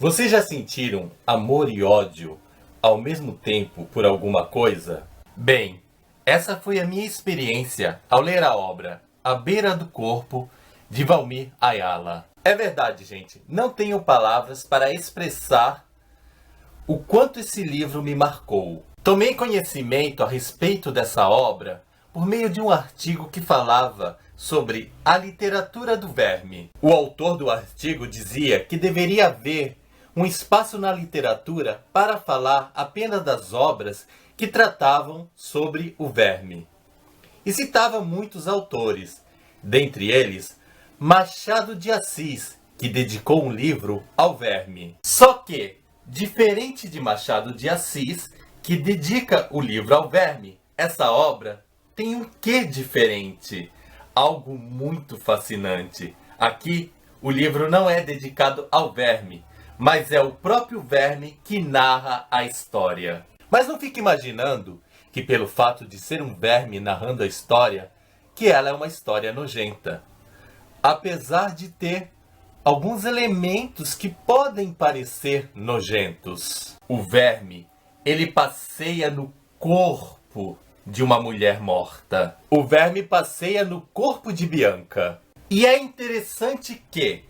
Vocês já sentiram amor e ódio ao mesmo tempo por alguma coisa? Bem, essa foi a minha experiência ao ler a obra A Beira do Corpo, de Valmir Ayala. É verdade, gente, não tenho palavras para expressar o quanto esse livro me marcou. Tomei conhecimento a respeito dessa obra por meio de um artigo que falava sobre a literatura do verme. O autor do artigo dizia que deveria haver um espaço na literatura para falar apenas das obras que tratavam sobre o verme. E citava muitos autores, dentre eles Machado de Assis, que dedicou um livro ao verme. Só que, diferente de Machado de Assis, que dedica o livro ao verme, essa obra tem um quê diferente, algo muito fascinante. Aqui, o livro não é dedicado ao verme, mas é o próprio verme que narra a história. Mas não fique imaginando que pelo fato de ser um verme narrando a história, que ela é uma história nojenta. Apesar de ter alguns elementos que podem parecer nojentos. O verme, ele passeia no corpo de uma mulher morta. O verme passeia no corpo de Bianca. E é interessante que,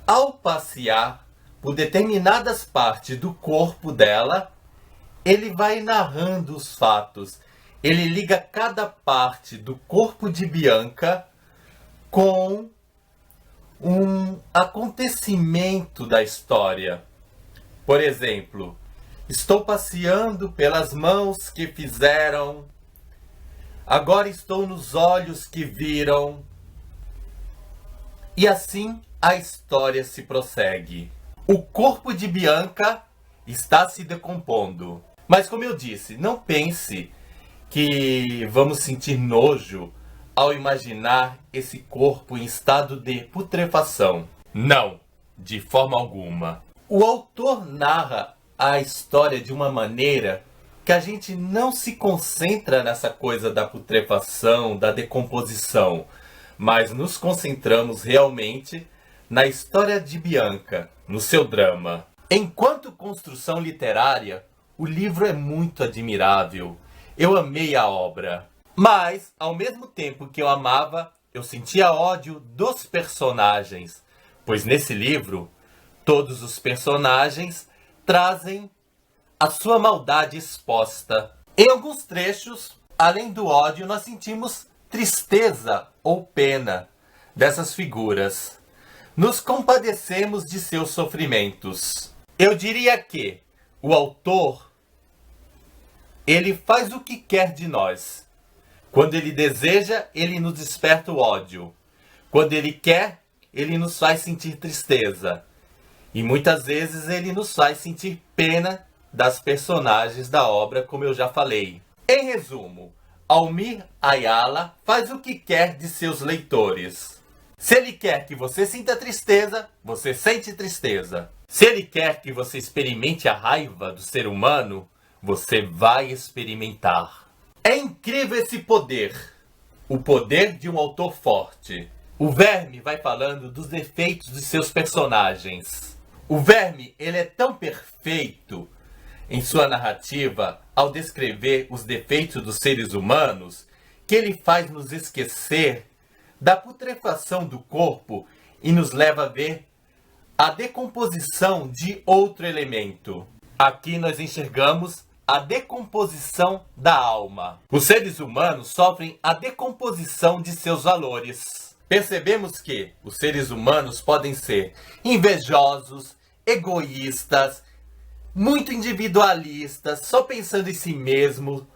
ao passear por determinadas partes do corpo dela, ele vai narrando os fatos. Ele liga cada parte do corpo de Bianca com um acontecimento da história. Por exemplo, estou passeando pelas mãos que fizeram, agora estou nos olhos que viram. E assim a história se prossegue. O corpo de Bianca está se decompondo. Mas como eu disse, não pense que vamos sentir nojo ao imaginar esse corpo em estado de putrefação. Não, de forma alguma. O autor narra a história de uma maneira que a gente não se concentra nessa coisa da putrefação, da decomposição, mas nos concentramos realmente na história de Bianca, no seu drama. Enquanto construção literária, o livro é muito admirável. Eu amei a obra. Mas, ao mesmo tempo que eu amava, eu sentia ódio dos personagens. Pois nesse livro, todos os personagens trazem a sua maldade exposta. Em alguns trechos, além do ódio, nós sentimos tristeza ou pena dessas figuras. Nos compadecemos de seus sofrimentos. Eu diria que o autor, ele faz o que quer de nós. Quando ele deseja, ele nos desperta o ódio. Quando ele quer, ele nos faz sentir tristeza. E muitas vezes ele nos faz sentir pena das personagens da obra, como eu já falei. Em resumo, Valmir Ayala faz o que quer de seus leitores. Se ele quer que você sinta tristeza, você sente tristeza. Se ele quer que você experimente a raiva do ser humano, você vai experimentar. É incrível esse poder. O poder de um autor forte. O verme vai falando dos defeitos de seus personagens. O verme, ele é tão perfeito em sua narrativa ao descrever os defeitos dos seres humanos que ele faz nos esquecer da putrefação do corpo e nos leva a ver a decomposição de outro elemento. Aqui nós enxergamos a decomposição da alma. Os seres humanos sofrem a decomposição de seus valores. Percebemos que os seres humanos podem ser invejosos, egoístas, muito individualistas, só pensando em si mesmo,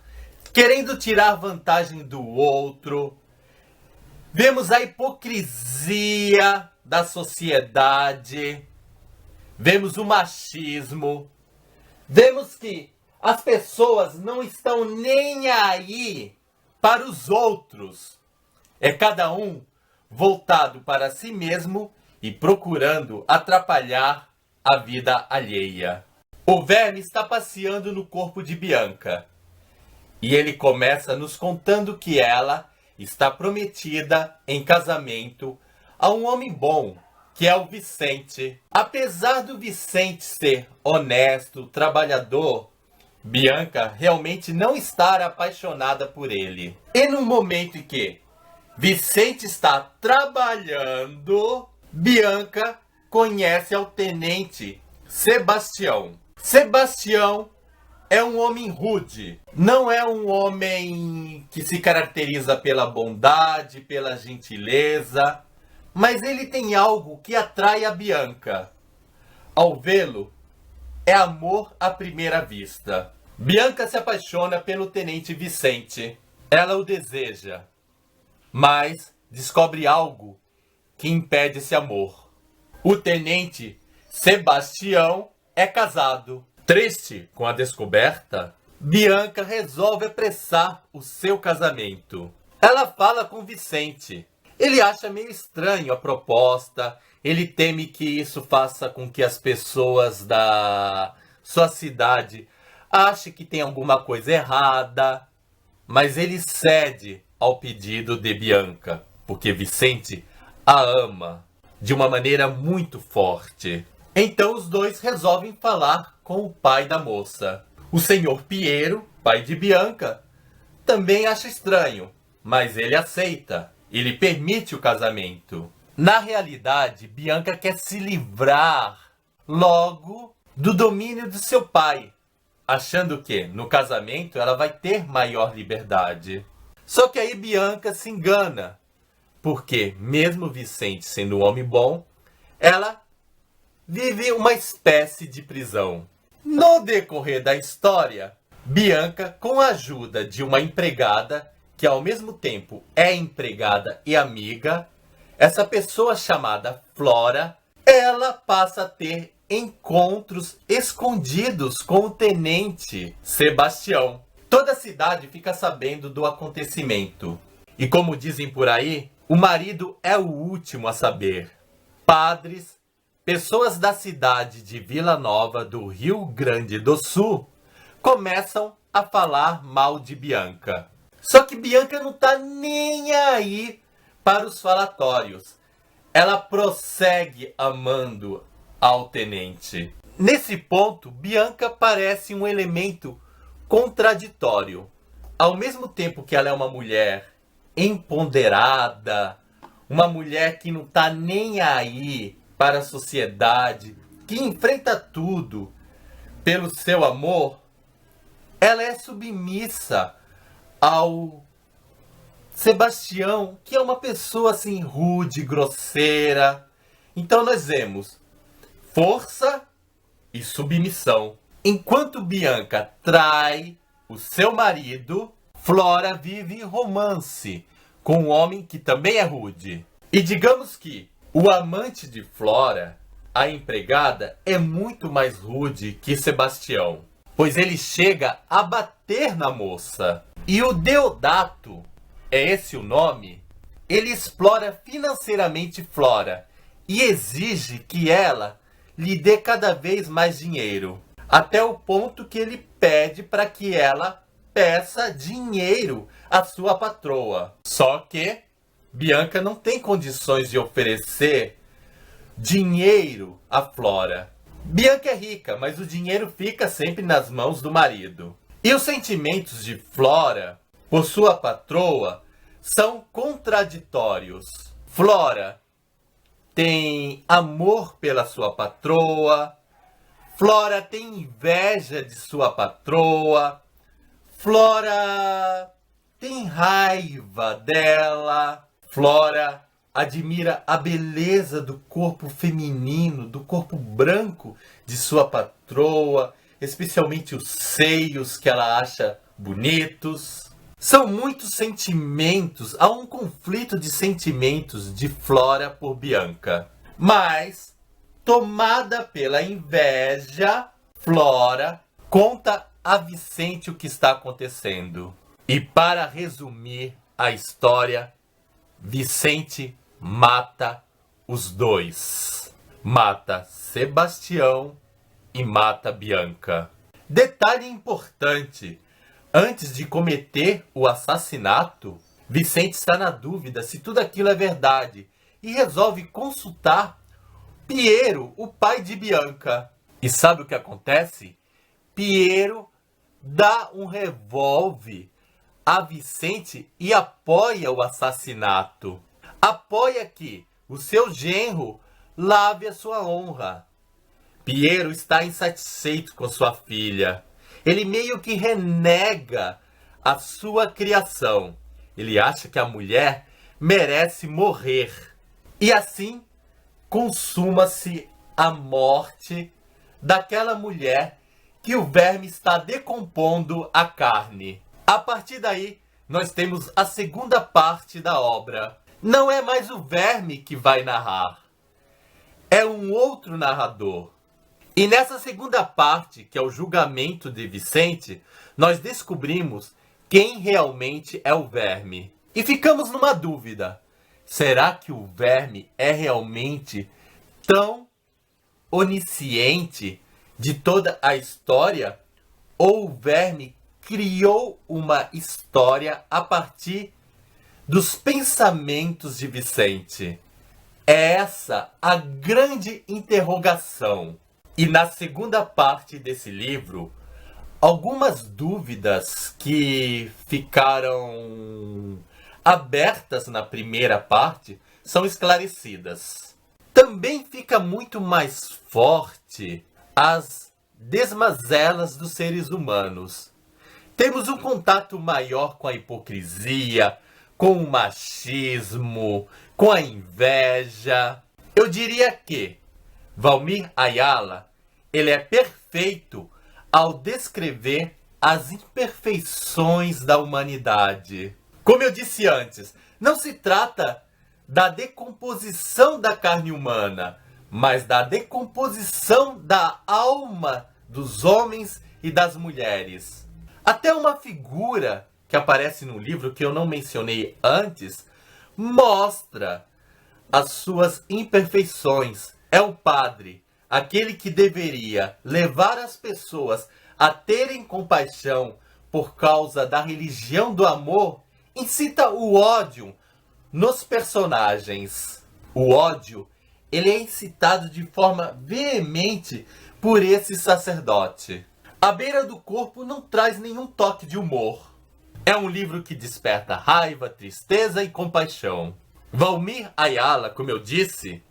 querendo tirar vantagem do outro. Vemos a hipocrisia da sociedade, vemos o machismo, vemos que as pessoas não estão nem aí para os outros. É cada um voltado para si mesmo e procurando atrapalhar a vida alheia. O verme está passeando no corpo de Bianca. E ele começa nos contando que ela está prometida em casamento a um homem bom, que é o Vicente. Apesar do Vicente ser honesto, trabalhador, Bianca realmente não está apaixonada por ele. E no momento em que Vicente está trabalhando, Bianca conhece ao tenente Sebastião. Sebastião é um homem rude, não é um homem que se caracteriza pela bondade, pela gentileza, mas ele tem algo que atrai a Bianca. Ao vê-lo, é amor à primeira vista. Bianca se apaixona pelo tenente Vicente. Ela o deseja, mas descobre algo que impede esse amor. O tenente Sebastião é casado. Triste com a descoberta, Bianca resolve apressar o seu casamento. Ela fala com Vicente. Ele acha meio estranho a proposta. Ele teme que isso faça com que as pessoas da sua cidade achem que tem alguma coisa errada. Mas ele cede ao pedido de Bianca, porque Vicente a ama de uma maneira muito forte. Então os dois resolvem falar com o pai da moça. O senhor Piero, pai de Bianca, também acha estranho, mas ele aceita. Ele permite o casamento. Na realidade, Bianca quer se livrar logo do domínio do seu pai, achando que no casamento ela vai ter maior liberdade. Só que aí Bianca se engana, porque mesmo Vicente sendo um homem bom, ela vive uma espécie de prisão. No decorrer da história, Bianca, com a ajuda de uma empregada, que ao mesmo tempo é empregada e amiga, essa pessoa chamada Flora, ela passa a ter encontros escondidos com o tenente Sebastião. Toda a cidade fica sabendo do acontecimento. E como dizem por aí, o marido é o último a saber. Padres, pessoas da cidade de Vila Nova, do Rio Grande do Sul, começam a falar mal de Bianca. Só que Bianca não está nem aí para os falatórios. Ela prossegue amando ao tenente. Nesse ponto, Bianca parece um elemento contraditório. Ao mesmo tempo que ela é uma mulher empoderada, uma mulher que não está nem aí para a sociedade, que enfrenta tudo pelo seu amor, ela é submissa ao Sebastião, que é uma pessoa assim rude, grosseira. Então nós vemos força e submissão. Enquanto Bianca trai o seu marido, Flora vive romance com um homem que também é rude. E digamos que o amante de Flora, a empregada, é muito mais rude que Sebastião, pois ele chega a bater na moça. E o Deodato, é esse o nome, ele explora financeiramente Flora e exige que ela lhe dê cada vez mais dinheiro, até o ponto que ele pede para que ela peça dinheiro à sua patroa. Só que Bianca não tem condições de oferecer dinheiro a Flora. Bianca é rica, mas o dinheiro fica sempre nas mãos do marido. E os sentimentos de Flora por sua patroa são contraditórios. Flora tem amor pela sua patroa, Flora tem inveja de sua patroa, Flora tem raiva dela, Flora admira a beleza do corpo feminino, do corpo branco de sua patroa, especialmente os seios que ela acha bonitos. São muitos sentimentos, há um conflito de sentimentos de Flora por Bianca. Mas, tomada pela inveja, Flora conta a Vicente o que está acontecendo. E para resumir a história, Vicente mata os dois. Mata Sebastião e mata Bianca. Detalhe importante: antes de cometer o assassinato, Vicente está na dúvida se tudo aquilo é verdade e resolve consultar Piero, o pai de Bianca. E sabe o que acontece? Piero dá um revólver a Vicente e apoia o assassinato. Apoia que o seu genro lave a sua honra. Piero está insatisfeito com sua filha. Ele meio que renega a sua criação. Ele acha que a mulher merece morrer. E assim consuma-se a morte daquela mulher que o verme está decompondo a carne. A partir daí, nós temos a segunda parte da obra. Não é mais o verme que vai narrar. É um outro narrador. E nessa segunda parte, que é o julgamento de Vicente, nós descobrimos quem realmente é o verme. E ficamos numa dúvida. Será que o verme é realmente tão onisciente de toda a história? Ou o verme criou uma história a partir dos pensamentos de Vicente? É essa a grande interrogação. E na segunda parte desse livro, algumas dúvidas que ficaram abertas na primeira parte são esclarecidas. Também fica muito mais forte as desmazelas dos seres humanos. Temos um contato maior com a hipocrisia, com o machismo, com a inveja. Eu diria que Valmir Ayala, ele é perfeito ao descrever as imperfeições da humanidade. Como eu disse antes, não se trata da decomposição da carne humana, mas da decomposição da alma dos homens e das mulheres. Até uma figura que aparece no livro, que eu não mencionei antes, mostra as suas imperfeições. É o padre, aquele que deveria levar as pessoas a terem compaixão por causa da religião do amor, incita o ódio nos personagens. O ódio, ele é incitado de forma veemente por esse sacerdote. A Beira do Corpo não traz nenhum toque de humor. É um livro que desperta raiva, tristeza e compaixão. Valmir Ayala, como eu disse,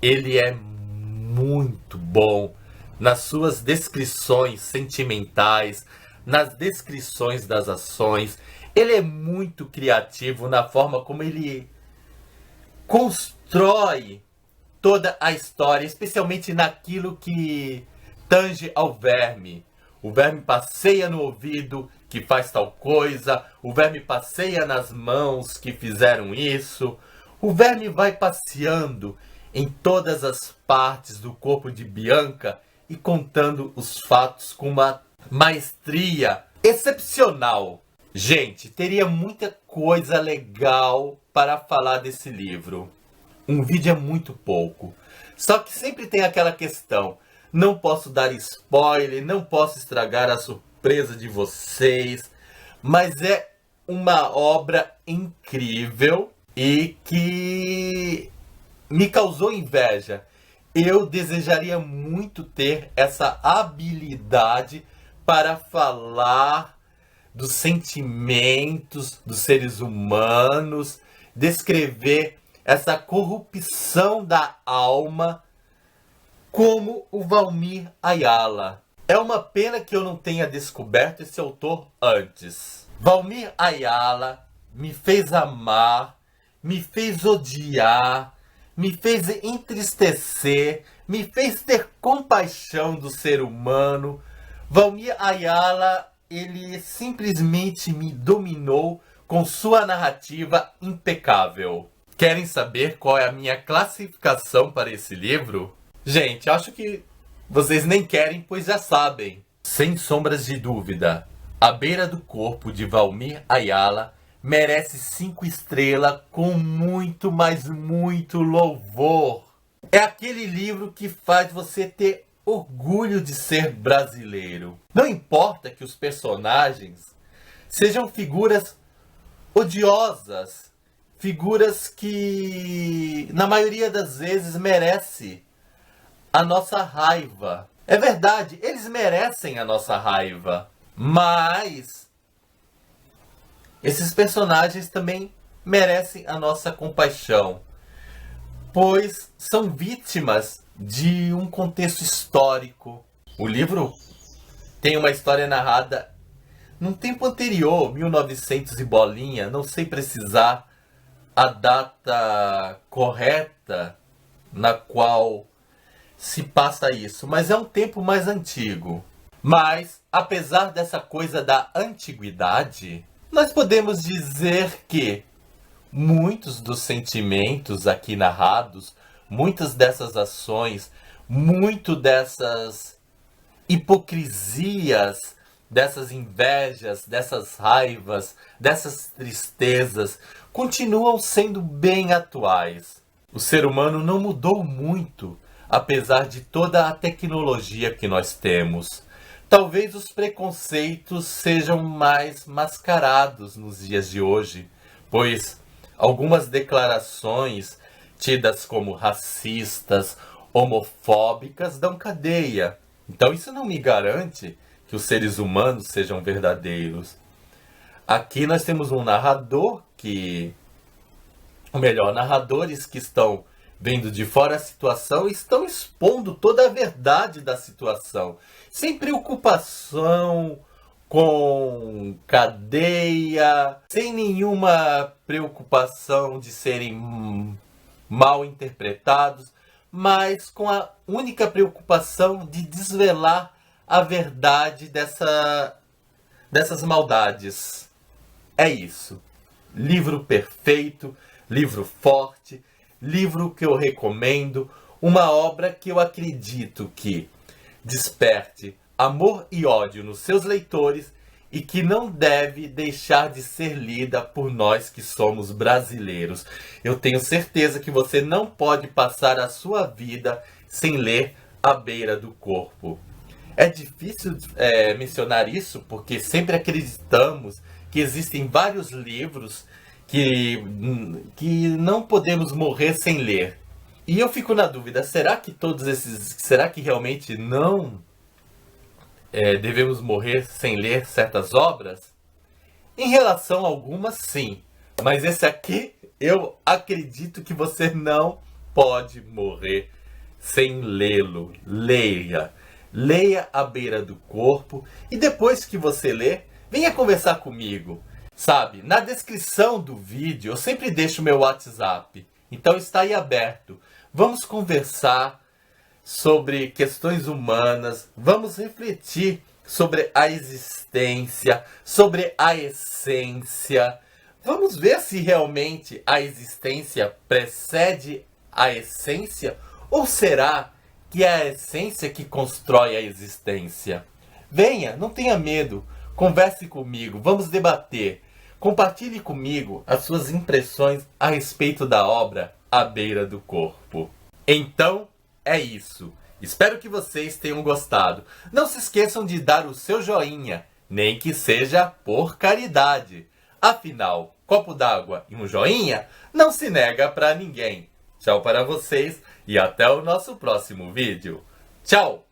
ele é muito bom nas suas descrições sentimentais, nas descrições das ações. Ele é muito criativo na forma como ele constrói toda a história, especialmente naquilo que tange ao verme. O verme passeia no ouvido, que faz tal coisa. O verme passeia nas mãos, que fizeram isso. O verme vai passeando em todas as partes do corpo de Bianca e contando os fatos com uma maestria excepcional. Gente, teria muita coisa legal para falar desse livro. Um vídeo é muito pouco. Só que sempre tem aquela questão. Não posso dar spoiler, não posso estragar a surpresa de vocês. Mas é uma obra incrível e que me causou inveja. Eu desejaria muito ter essa habilidade para falar dos sentimentos dos seres humanos, descrever essa corrupção da alma como o Valmir Ayala. É uma pena que eu não tenha descoberto esse autor antes. Valmir Ayala me fez amar, me fez odiar, me fez entristecer, me fez ter compaixão do ser humano. Valmir Ayala, ele simplesmente me dominou com sua narrativa impecável. Querem saber qual é a minha classificação para esse livro? Gente, acho que vocês nem querem, pois já sabem. Sem sombras de dúvida, A Beira do Corpo, de Valmir Ayala, merece 5 estrelas com muito, mas muito louvor. É aquele livro que faz você ter orgulho de ser brasileiro. Não importa que os personagens sejam figuras odiosas, figuras que, na maioria das vezes, merecem a nossa raiva. É verdade, eles merecem a nossa raiva. Mas esses personagens também merecem a nossa compaixão, pois são vítimas de um contexto histórico. O livro tem uma história narrada num tempo anterior, 1900 e bolinha, não sei precisar a data correta na qual se passa isso, mas é um tempo mais antigo. Mas, apesar dessa coisa da antiguidade, nós podemos dizer que muitos dos sentimentos aqui narrados, muitas dessas ações, muito dessas hipocrisias, dessas invejas, dessas raivas, dessas tristezas, continuam sendo bem atuais. O ser humano não mudou muito, apesar de toda a tecnologia que nós temos. Talvez os preconceitos sejam mais mascarados nos dias de hoje, pois algumas declarações tidas como racistas, homofóbicas, dão cadeia. Então isso não me garante que os seres humanos sejam verdadeiros. Aqui nós temos um narrador narradores que estão vendo de fora a situação e estão expondo toda a verdade da situação, sem preocupação com cadeia, sem nenhuma preocupação de serem mal interpretados, mas com a única preocupação de desvelar a verdade dessas maldades. É isso. Livro perfeito, livro forte, livro que eu recomendo, uma obra que eu acredito que desperte amor e ódio nos seus leitores e que não deve deixar de ser lida por nós que somos brasileiros. Eu tenho certeza que você não pode passar a sua vida sem ler À Beira do Corpo. É difícil mencionar isso porque sempre acreditamos que existem vários livros que não podemos morrer sem ler. E eu fico na dúvida, será que realmente não devemos morrer sem ler certas obras? Em relação a algumas, sim. Mas esse aqui, eu acredito que você não pode morrer sem lê-lo. Leia. Leia À Beira do Corpo. E depois que você ler, venha conversar comigo. Sabe, na descrição do vídeo eu sempre deixo meu WhatsApp. Então está aí aberto. Vamos conversar sobre questões humanas. Vamos refletir sobre a existência, sobre a essência. Vamos ver se realmente a existência precede a essência ou será que é a essência que constrói a existência? Venha, não tenha medo. Converse comigo, vamos debater. Compartilhe comigo as suas impressões a respeito da obra À Beira do Corpo. Então, é isso. Espero que vocês tenham gostado. Não se esqueçam de dar o seu joinha, nem que seja por caridade. Afinal, copo d'água e um joinha não se nega pra ninguém. Tchau para vocês e até o nosso próximo vídeo. Tchau!